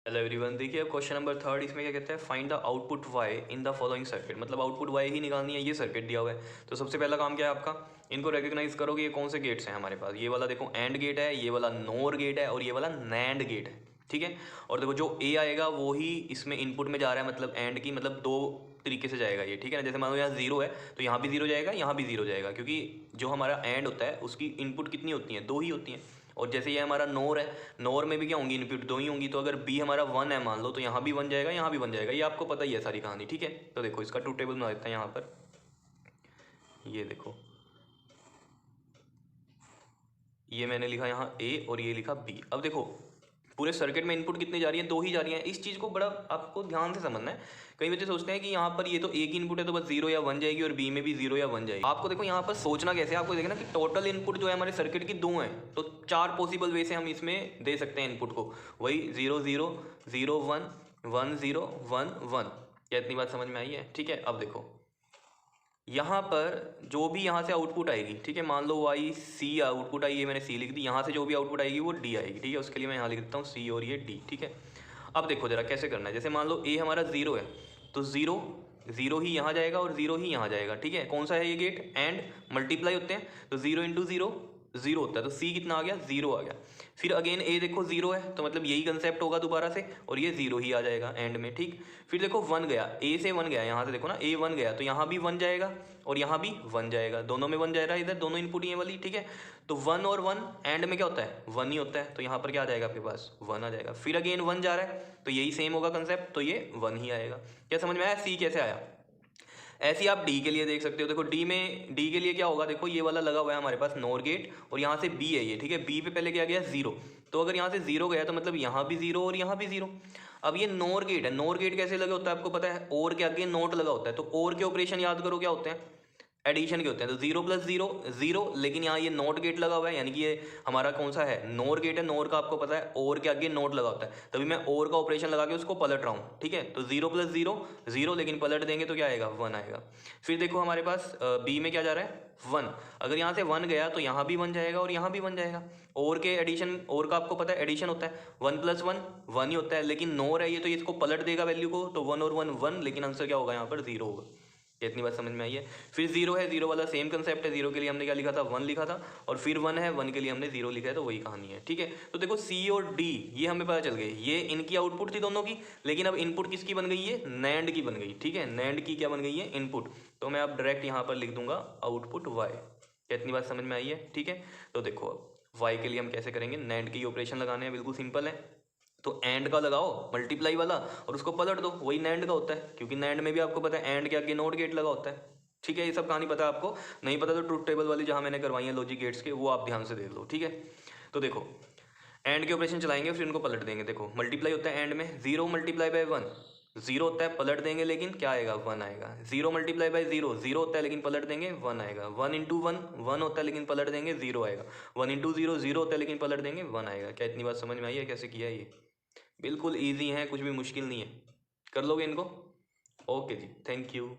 Hello everyone, देखिए अब question number third इसमें क्या कहता है, find the output Y in the following circuit. मतलब आउटपुट वाई ही निकालनी है, ये सर्किट दिया हुआ है। तो सबसे पहला काम क्या है आपका, इनको रिकॉग्नाइज करो कि ये कौन से गेट्स हैं हमारे पास। ये वाला देखो एंड गेट है, ये वाला नोर गेट है और ये वाला नैंड गेट है, ठीक है। और देखो जो ए आएगा वो ही इसमें इनपुट में जा रहा है, मतलब एंड की मतलब दो तरीके से जाएगा ये, ठीक है ना। जैसे मान लो यहाँ जीरो है तो यहाँ भी जीरो जाएगा, यहाँ भी जीरो जाएगा, क्योंकि जो हमारा एंड होता है उसकी इनपुट कितनी होती है, दो ही होती हैं। और जैसे ये हमारा नोर है, नोर में भी क्या होंगी, इनपुट दो ही होंगी। तो अगर बी हमारा वन है मान लो, तो यहाँ भी वन जाएगा, यहाँ भी वन जाएगा। ये आपको पता ही है सारी कहानी, ठीक है। तो देखो इसका ट्रूथ टेबल बना देते हैं यहाँ पर। ये देखो, ये मैंने लिखा यहाँ ए और ये लिखा बी। अब देखो पूरे सर्किट में इनपुट कितनी जा रही है, दो ही जा रही है। इस चीज़ को बड़ा आपको ध्यान से समझना है। कई बच्चे सोचते हैं कि यहाँ पर ये तो एक ही इनपुट है तो बस जीरो या वन जाएगी, और बी में भी जीरो या वन जाएगी। आपको देखो यहाँ पर सोचना कैसे है, आपको देखना कि टोटल इनपुट जो है हमारे सर्किट की दो हैं, तो चार पॉसिबल वे से हम इसमें दे सकते हैं इनपुट को। वही zero zero, zero one, one zero, one one. क्या इतनी बात समझ में आई है? ठीक है। अब देखो यहाँ पर जो भी यहाँ से आउटपुट आएगी, ठीक है, मान लो वाई सी आउटपुट आई, ये मैंने सी लिख दी। यहाँ से जो भी आउटपुट आएगी वो डी आएगी, ठीक है। उसके लिए मैं यहाँ लिख देता हूँ सी और ये डी, ठीक है। अब देखो जरा कैसे करना है। जैसे मान लो ए हमारा जीरो है, तो जीरो जीरो ही यहाँ जाएगा और जीरो ही यहाँ जाएगा, ठीक है। कौन सा है ये गेट, एंड मल्टीप्लाई होते हैं, तो जीरो इंटू जीरो जीरो होता है, तो सी कितना आ गया, जीरो आ गया। फिर अगेन ए देखो जीरो है, तो मतलब यही कंसेप्ट होगा दोबारा से, और ये जीरो ही आ जाएगा एंड में, ठीक। फिर देखो वन गया, ए से वन गया, यहाँ से देखो ना ए वन गया, तो यहाँ भी वन जाएगा और यहाँ भी वन जाएगा, दोनों में वन जा रहा है, इधर दोनों इनपुट ये वाली, ठीक है। तो वन और वन एंड में क्या होता है, वन ही होता है, तो यहाँ पर क्या आ जाएगा आपके पास, वन आ जाएगा। फिर अगेन वन जा रहा है, तो यही सेम होगा कंसेप्ट, तो ये वन ही आएगा। क्या समझ में आया, सी कैसे आया। ऐसे ही आप डी के लिए देख सकते हो। देखो डी के लिए क्या होगा, देखो ये वाला लगा हुआ है हमारे पास नोर गेट, और यहाँ से बी है ये, ठीक है। बी पे पहले क्या गया, जीरो। तो अगर यहाँ से जीरो गया तो मतलब यहाँ भी जीरो और यहाँ भी जीरो। अब ये नोर गेट है, नोर गेट कैसे लगा होता है आपको पता है, और के आगे नोट लगा होता है। तो और के ऑपरेशन याद करो क्या होते हैं, एडिशन के होते हैं। तो जीरो प्लस जीरो जीरो, लेकिन यहाँ ये नोट गेट लगा हुआ है, यानी कि ये हमारा कौन सा है, नोर गेट है। नोर का आपको पता है और के आगे नोट लगा होता है, तभी मैं और का ऑपरेशन लगा के उसको पलट रहा हूँ, ठीक है। तो जीरो प्लस जीरो जीरो, लेकिन पलट देंगे तो क्या आएगा, वन आएगा। फिर देखो हमारे पास बी में क्या जा रहा है, वन। अगर यहाँ से वन गया तो यहाँ भी वन जाएगा और यहाँ भी वन जाएगा। और के एडिशन, और का आपको पता है एडिशन होता है, वन प्लस वन वन ही होता है, लेकिन नोर है ये, तो ये इसको पलट देगा वैल्यू को, तो वन और वन वन, लेकिन आंसर क्या होगा यहाँ पर, जीरो होगा। इतनी बात समझ में आई है। फिर जीरो है, जीरो वाला सेम कंसेप्ट है। जीरो के लिए हमने क्या लिखा था, वन लिखा था, और फिर वन है, वन के लिए हमने जीरो लिखा है, तो वही कहानी है, ठीक है। तो देखो सी और डी ये हमें पता चल गई, ये इनकी आउटपुट थी दोनों की। लेकिन अब इनपुट किसकी बन गई है, नैंड की बन गई, ठीक है। नैंड की क्या बन गई है, इनपुट। तो मैं अब डायरेक्ट यहाँ पर लिख दूंगा आउटपुट वाई। इतनी बात समझ में आई है, ठीक है। तो देखो अब वाई के लिए हम कैसे करेंगे, नैंड की ऑपरेशन लगाने हैं, बिल्कुल सिंपल है। तो एंड का लगाओ मल्टीप्लाई वाला, और उसको पलट दो, वही नैंड का होता है, क्योंकि नैंड में भी आपको पता है एंड के आगे नोट गेट लगा होता है, ठीक है। ये सब कहानी पता है आपको, नहीं पता तो ट्रूथ टेबल वाली जहाँ मैंने करवाई है लॉजिक गेट्स के, वो आप ध्यान से देख लो, ठीक है। तो देखो एंड के ऑपरेशन चलाएंगे, फिर इनको पलट देंगे। देखो मल्टीप्लाई होता है एंड में, zero multiply by one zero होता है, पलट देंगे लेकिन क्या आएगा, वन आएगा। Zero multiply by zero zero होता है, लेकिन पलट देंगे वन आएगा। वन इंटू वन वन होता है, लेकिन पलट देंगे जीरो आएगा। वन इंटू जीरो जीरो होता है, लेकिन पलट देंगे वन आएगा। क्या इतनी बात समझ में आई है, कैसे किया है ये, बिल्कुल ईजी है, कुछ भी मुश्किल नहीं है, कर लोगे इनको। ओके जी, थैंक यू।